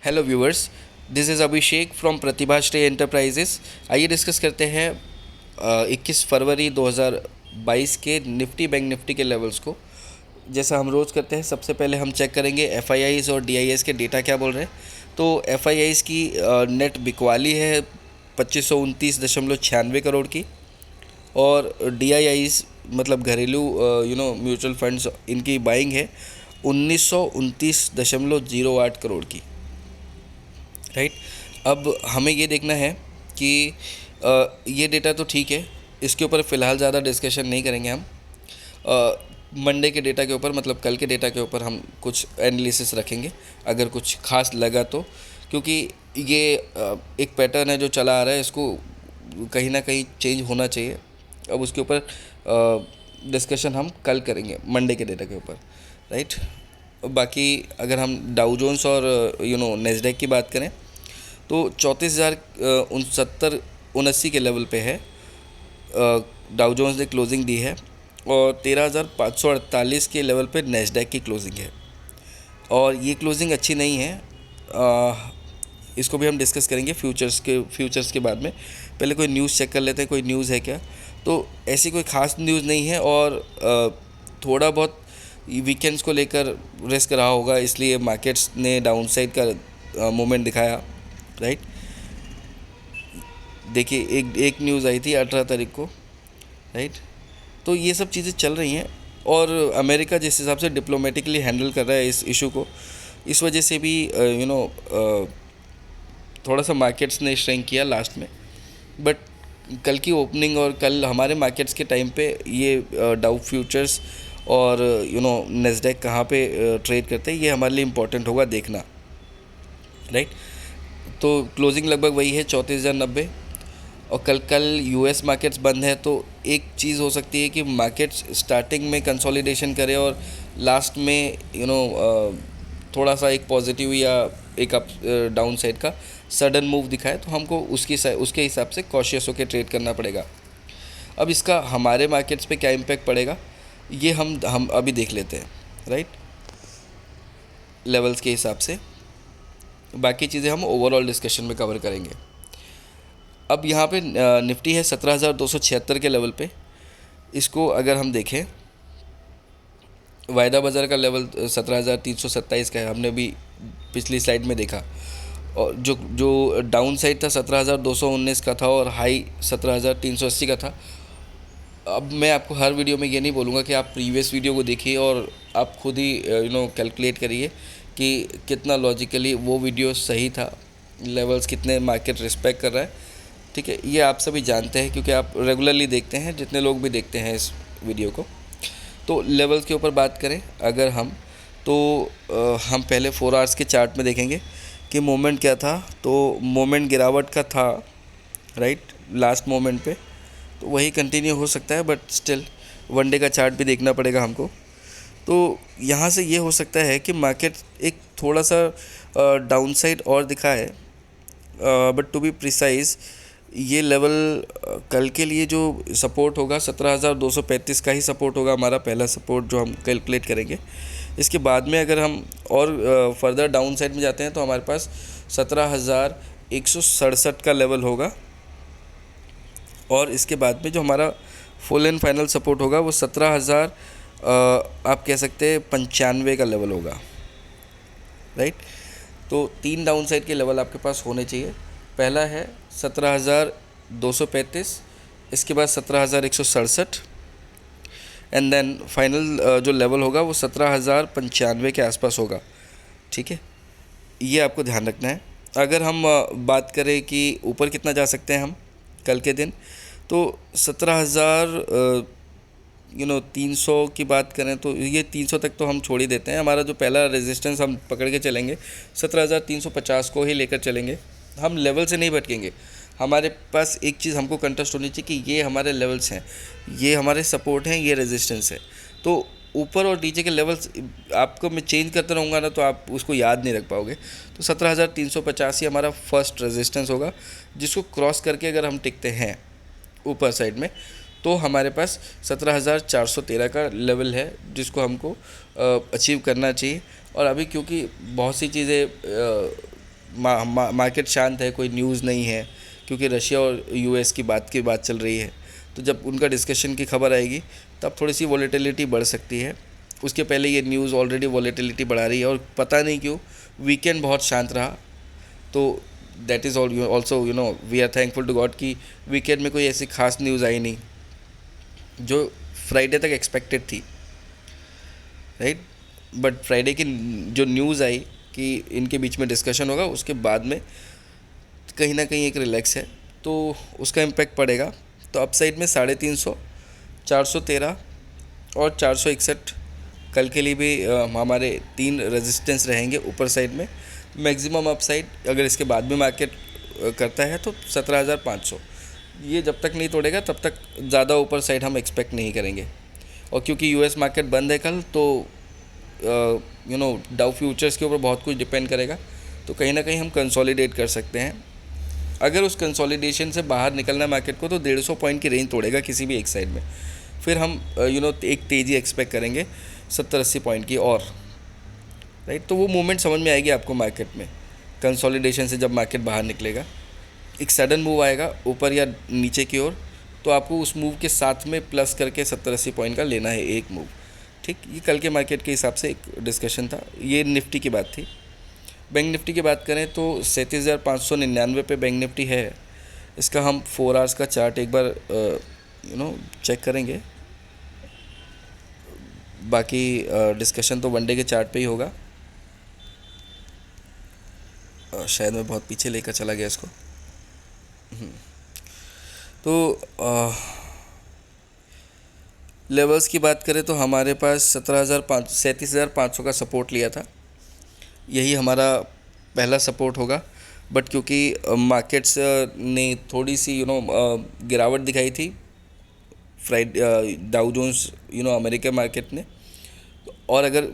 Hello viewers, this is Abhishek from Pratibha Shri enterprises. आइए discuss करते हैं 21 फरवरी 2022 के निफ्टी बैंक निफ्टी के लेवल्स को। जैसा हम रोज़ करते हैं, सबसे पहले हम चेक करेंगे एफआईआईज़ और डीआईएस के डेटा क्या बोल रहे हैं। तो एफआईआईज़ की नेट बिकवाली है 2529.96 करोड़ की, और डीआईआईज़ मतलब घरेलू म्यूचुअल फंड्स, इनकी बाइंग है 1929.08 करोड़ की। राइट। अब हमें ये देखना है कि ये डेटा तो ठीक है, इसके ऊपर फ़िलहाल ज़्यादा डिस्कशन नहीं करेंगे हम। मंडे के डेटा के ऊपर, मतलब कल के डेटा के ऊपर हम कुछ एनालिसिस रखेंगे अगर कुछ खास लगा तो, क्योंकि ये एक पैटर्न है जो चला आ रहा है, इसको कहीं ना कहीं चेंज होना चाहिए। अब उसके ऊपर डिस्कशन हम कल करेंगे मंडे के डेटा के ऊपर। राइट। बाकी अगर हम डाउ जोन्स और नेस्डैक की बात करें तो 34,069 के लेवल पे है। डाउ जोन्स ने क्लोजिंग दी है, और 13,548 के लेवल पे नेस्डैक की क्लोजिंग है, और ये क्लोजिंग अच्छी नहीं है। इसको भी हम डिस्कस करेंगे फ्यूचर्स के बाद में। पहले कोई न्यूज़ चेक कर लेते हैं, कोई न्यूज़ है क्या। तो ऐसी कोई ख़ास न्यूज़ नहीं है, और थोड़ा बहुत वीकेंड्स को लेकर रिस्क रहा होगा, इसलिए मार्केट्स ने डाउनसाइड का मूवमेंट दिखाया। राइट। देखिए, एक न्यूज़ आई थी 18 तारीख को। राइट। तो ये सब चीज़ें चल रही हैं, और अमेरिका जिस हिसाब से डिप्लोमेटिकली हैंडल कर रहा है इस इशू को, इस वजह से भी थोड़ा सा मार्केट्स ने श्रिंक किया लास्ट में। बट कल की ओपनिंग और कल हमारे मार्केट्स के टाइम पे ये डाउ फ्यूचर्स और नेस्डैक कहाँ पे ट्रेड करते हैं, ये हमारे लिए इम्पोर्टेंट होगा देखना। राइट। तो क्लोजिंग लगभग वही है 34,090, और कल यूएस मार्केट्स बंद है, तो एक चीज़ हो सकती है कि मार्केट्स स्टार्टिंग में कंसोलिडेशन करे और लास्ट में थोड़ा सा एक पॉजिटिव या एक अप डाउन साइड का सडन मूव दिखाए, तो हमको उसके हिसाब से कॉशियस होकर ट्रेड करना पड़ेगा। अब इसका हमारे मार्केट्स पे क्या इम्पैक्ट पड़ेगा, ये हम अभी देख लेते हैं। राइट। लेवल्स के हिसाब से बाकी चीज़ें हम ओवरऑल डिस्कशन में कवर करेंगे। अब यहाँ पे निफ्टी है 17,276 के लेवल पे। इसको अगर हम देखें, वायदा बाज़ार का लेवल 17,327 का है, हमने भी पिछली स्लाइड में देखा। और जो डाउन साइड था 17,219 का था, और हाई 17,380 का था। अब मैं आपको हर वीडियो में ये नहीं बोलूँगा कि आप प्रीवियस वीडियो को देखिए और आप खुद ही कैलकुलेट करिए कि कितना लॉजिकली वो वीडियो सही था, लेवल्स कितने मार्केट रिस्पेक्ट कर रहा है। ठीक है, ये आप सभी जानते हैं क्योंकि आप रेगुलरली देखते हैं, जितने लोग भी देखते हैं इस वीडियो को। तो लेवल्स के ऊपर बात करें अगर हम, तो हम पहले 4 आवर्स के चार्ट में देखेंगे कि मोमेंट क्या था। तो मोमेंट गिरावट का था। राइट। लास्ट मोमेंट पे तो वही कंटिन्यू हो सकता है, बट स्टिल वनडे का चार्ट भी देखना पड़ेगा हमको। तो यहाँ से ये हो सकता है कि मार्केट एक थोड़ा सा डाउनसाइड और दिखा है, बट टू बी प्रिसाइज ये लेवल कल के लिए जो सपोर्ट होगा 17,235 का ही सपोर्ट होगा, हमारा पहला सपोर्ट जो हम कैलकुलेट करेंगे। इसके बाद में अगर हम और फर्दर डाउन साइड में जाते हैं तो हमारे पास 17,167 का लेवल होगा, और इसके बाद में जो हमारा फुल एंड फाइनल सपोर्ट होगा वो 17,000 आप कह सकते हैं 95 का लेवल होगा। राइट। तो 3 डाउन साइड के लेवल आपके पास होने चाहिए। पहला है 17,235, इसके बाद 17,167, एंड देन फाइनल जो लेवल होगा वो 17,095 के आसपास होगा। ठीक है, ये आपको ध्यान रखना है। अगर हम बात करें कि ऊपर कितना जा सकते हैं हम कल के दिन, तो 300 की बात करें तो ये 300 तक तो हम छोड़ ही देते हैं। हमारा जो पहला रेजिस्टेंस हम पकड़ के चलेंगे 17,350 को ही लेकर चलेंगे, हम लेवल से नहीं भटकेंगे। हमारे पास एक चीज़ हमको कंटेस्ट होनी चाहिए कि ये हमारे लेवल्स हैं, ये हमारे सपोर्ट हैं, ये रेजिस्टेंस है। तो ऊपर और नीचे के लेवल्स आपको मैं चेंज करता रहूँगा ना, तो आप उसको याद नहीं रख पाओगे। तो 17,350 ही हमारा फर्स्ट रेजिस्टेंस होगा, जिसको क्रॉस करके अगर हम टिकते हैं ऊपर साइड में, तो हमारे पास 17,413 का लेवल है, जिसको हमको अचीव करना चाहिए। और अभी क्योंकि बहुत सी चीज़ें मार्केट शांत है, कोई न्यूज़ नहीं है, क्योंकि रशिया और यूएस की बात चल रही है। तो जब उनका डिस्कशन की खबर आएगी तब थोड़ी सी वॉलेटिलिटी बढ़ सकती है। उसके पहले ये न्यूज़ ऑलरेडी वॉलेटिलिटी बढ़ा रही है, और पता नहीं क्यों वीकेंड बहुत शांत रहा। तो that is also we are thankful to God कि वीकेंड में कोई ऐसी खास न्यूज़ आई नहीं जो फ्राइडे तक एक्सपेक्टेड थी, राइट। बट फ्राइडे की जो न्यूज़ आई कि इनके बीच में डिस्कशन होगा, उसके बाद में कहीं ना कहीं एक रिलैक्स है, तो उसका इम्पैक्ट पड़ेगा। तो अपसाइड में 350, 413 और 461 कल के लिए भी हमारे 3 रेजिस्टेंस रहेंगे ऊपर साइड में। मैक्सिमम अपसाइड अगर इसके बाद में मार्केट करता है तो 17,500, ये जब तक नहीं तोड़ेगा तब तक ज़्यादा ऊपर साइड हम एक्सपेक्ट नहीं करेंगे। और क्योंकि यूएस मार्केट बंद है कल, तो डाउ फ्यूचर्स के ऊपर बहुत कुछ डिपेंड करेगा। तो कहीं ना कहीं हम कंसोलिडेट कर सकते हैं। अगर उस कंसोलिडेशन से बाहर निकलना है मार्केट को, तो 150 पॉइंट की रेंज तोड़ेगा किसी भी एक साइड में। फिर हम एक तेज़ी एक्सपेक्ट करेंगे 70-80 पॉइंट की और, राइट। तो वो मूवमेंट समझ में आएगी आपको मार्केट में, कंसोलिडेशन से जब मार्केट बाहर निकलेगा। एक सडन मूव आएगा ऊपर या नीचे की ओर, तो आपको उस मूव के साथ में प्लस करके 70-80 पॉइंट का लेना है एक मूव, ठीक। ये कल के मार्केट के हिसाब से एक डिस्कशन था। ये निफ्टी की बात थी। बैंक निफ्टी की बात करें तो 37,599 पे बैंक निफ्टी है। इसका हम 4 आवर्स का चार्ट एक बार चेक करेंगे। बाकी डिस्कशन तो वनडे के चार्ट पे ही होगा। शायद मैं बहुत पीछे लेकर चला गया इसको। तो लेवल्स की बात करें तो हमारे पास 37,500 का सपोर्ट लिया था। यही हमारा पहला सपोर्ट होगा। बट क्योंकि मार्केट्स ने थोड़ी सी गिरावट दिखाई थी, डाउ जोन्स अमेरिका मार्केट ने, और अगर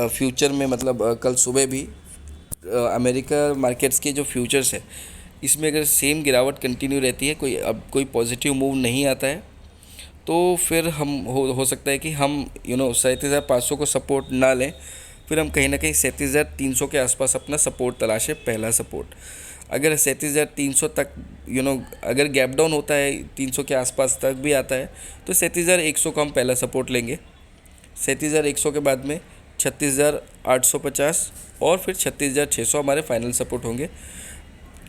फ्यूचर में मतलब कल सुबह भी अमेरिका मार्केट्स के जो फ्यूचर्स है, इसमें अगर सेम गिरावट कंटिन्यू रहती है, कोई पॉजिटिव मूव नहीं आता है, तो फिर हम हो सकता है कि हम 37,500 को सपोर्ट ना लें। फिर हम कहीं ना कहीं 37,300 के आसपास अपना सपोर्ट तलाशें, पहला सपोर्ट। अगर 37,300 तक अगर गैप डाउन होता है 300 के आसपास तक भी आता है, तो 37,100 को हम पहला सपोर्ट लेंगे। 37,100 के बाद में 36,850 और फिर 36,600 हमारे फाइनल सपोर्ट होंगे,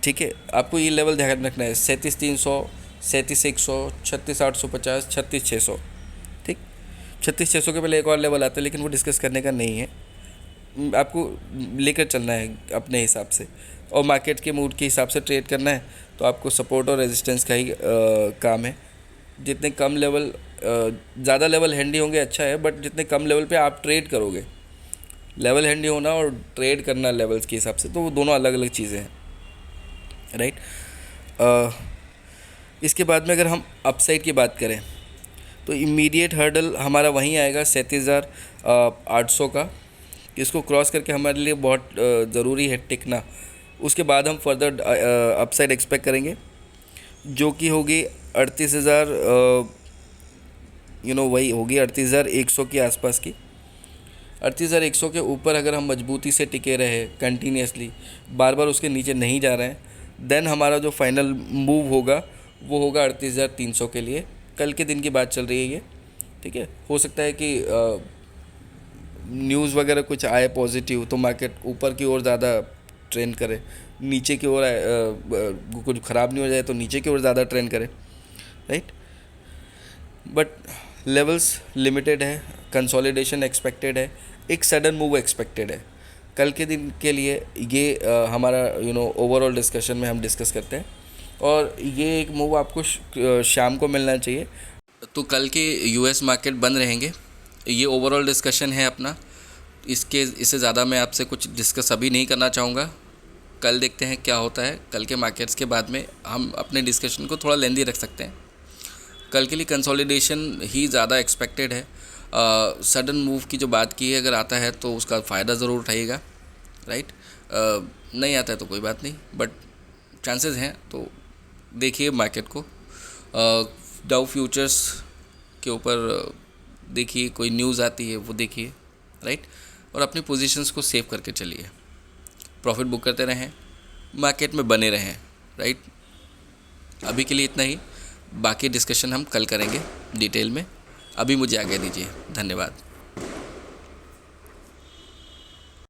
ठीक है। आपको ये लेवल ध्यान रखना है, 37,300, 37,100, 36,850, 36,600, ठीक। 36,600 के पहले एक और लेवल आता है, लेकिन वो डिस्कस करने का नहीं है। आपको लेकर चलना है अपने हिसाब से, और मार्केट के मूड के हिसाब से ट्रेड करना है। तो आपको सपोर्ट और रेजिस्टेंस का ही काम है। जितने कम लेवल, ज़्यादा लेवल हैंडी होंगे अच्छा है, बट जितने कम लेवल पे आप ट्रेड करोगे, लेवल हैंडी होना और ट्रेड करना लेवल्स के हिसाब से, तो वो दोनों अलग अलग चीज़ें हैं, राइट। इसके बाद में अगर हम अपसाइड की बात करें तो इमीडिएट हर्डल हमारा वहीं आएगा 37,800 का। इसको क्रॉस करके हमारे लिए बहुत ज़रूरी है टिकना। उसके बाद हम फर्दर अपसाइड एक्सपेक्ट करेंगे, जो कि होगी 38,000, वही होगी 38,100 के आसपास की। 38,100 के ऊपर अगर हम मजबूती से टिके रहे कंटिन्यूसली, बार बार उसके नीचे नहीं जा रहे हैं, देन हमारा जो फाइनल मूव होगा वो होगा 38,300 के लिए। कल के दिन की बात चल रही है ये, ठीक है। हो सकता है कि न्यूज़ वगैरह कुछ आए पॉजिटिव, तो मार्केट ऊपर की ओर ज़्यादा ट्रेंड करे, नीचे की ओर कुछ ख़राब नहीं हो जाए तो नीचे की ओर ज़्यादा ट्रेंड करे, राइट। बट लेवल्स लिमिटेड है, कंसोलिडेशन एक्सपेक्टेड है, एक सडन मूव एक्सपेक्टेड है। कल के दिन के लिए ये हमारा ओवरऑल डिस्कशन में हम डिस्कस करते हैं, और ये एक मूव आपको शाम को मिलना चाहिए। तो कल के यूएस मार्केट बंद रहेंगे, ये ओवरऑल डिस्कशन है अपना। इससे ज़्यादा मैं आपसे कुछ डिस्कस अभी नहीं करना चाहूँगा। कल देखते हैं क्या होता है। कल के मार्केट्स के बाद में हम अपने डिस्कशन को थोड़ा लेंदी रख सकते हैं। कल के लिए कंसोलिडेशन ही ज़्यादा एक्सपेक्टेड है। सडन मूव की जो बात की है, अगर आता है तो उसका फ़ायदा ज़रूर उठाइएगा, राइट। नहीं आता है तो कोई बात नहीं, बट चांसेस हैं, तो देखिए मार्केट को। डाउ फ्यूचर्स के ऊपर देखिए, कोई न्यूज़ आती है वो देखिए, राइट। और अपनी पोजीशंस को सेव करके चलिए, प्रॉफिट बुक करते रहें। मार्केट में बने रहें, राइट। अभी के लिए इतना ही, बाकी डिस्कशन हम कल करेंगे डिटेल में। अभी मुझे आज्ञा दीजिए, धन्यवाद।